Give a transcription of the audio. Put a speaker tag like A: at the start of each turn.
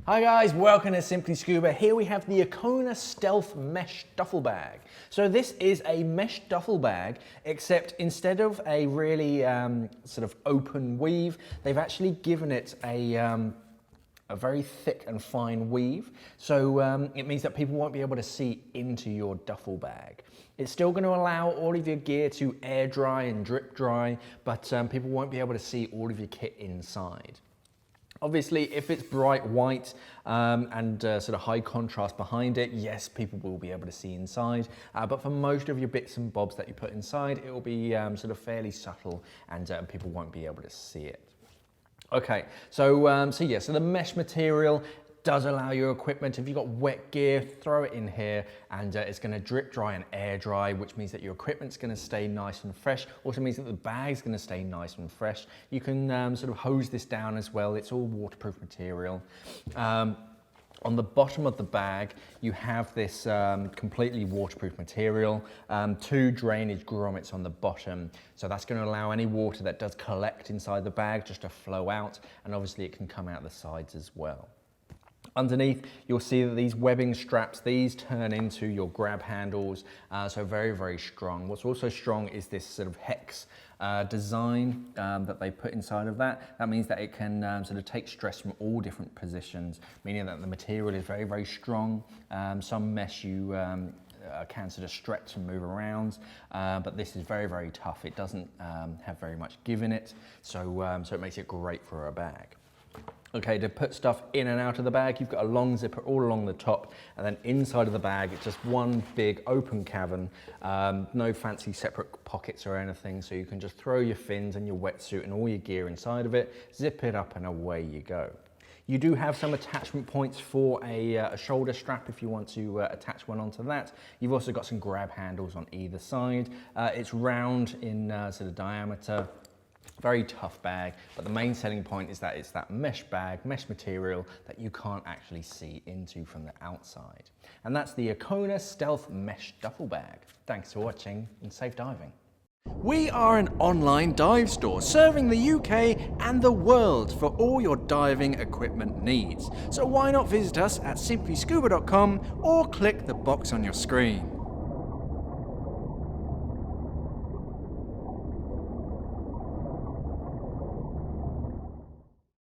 A: Hi guys, welcome to Simply Scuba. Here we have the Akona Stealth Mesh Duffel Bag. So this is a mesh duffel bag, except instead of a really sort of open weave, they've actually given it a very thick and fine weave. So it means that people won't be able to see into your duffel bag. It's still going to allow all of your gear to air dry and drip dry, but people won't be able to see all of your kit inside. Obviously, if it's bright white and sort of high contrast behind it, yes, people will be able to see inside. But for most of your bits and bobs that you put inside, it will be sort of fairly subtle and people won't be able to see it. Okay, so the mesh material does allow your equipment, if you've got wet gear, throw it in here and it's going to drip dry and air dry, which means that your equipment's going to stay nice and fresh. Also means that the bag's going to stay nice and fresh. You can sort of hose this down as well. It's all waterproof material. On the bottom of the bag, you have this completely waterproof material, 2 drainage grommets on the bottom. So that's going to allow any water that does collect inside the bag just to flow out, and obviously it can come out the sides as well. Underneath, you'll see that these webbing straps, these turn into your grab handles, so very, very strong. What's also strong is this sort of hex design that they put inside of that. That means that it can sort of take stress from all different positions, meaning that the material is very, very strong. Some mesh you can sort of stretch and move around, but this is very, very tough. It doesn't have very much give in it, so it makes it great for a bag. Okay, to put stuff in and out of the bag, you've got a long zipper all along the top, and then inside of the bag, it's just one big open cavern, no fancy separate pockets or anything, so you can just throw your fins and your wetsuit and all your gear inside of it, zip it up, and away you go. You do have some attachment points for a shoulder strap if you want to attach one onto that. You've also got some grab handles on either side. It's round in sort of diameter. Very tough bag, but the main selling point is that it's that mesh bag, mesh material that you can't actually see into from the outside. And that's the Akona Stealth Mesh Duffel Bag. Thanks for watching and safe diving. We are an online dive store serving the UK and the world for all your diving equipment needs. So why not visit us at simplyscuba.com or click the box on your screen.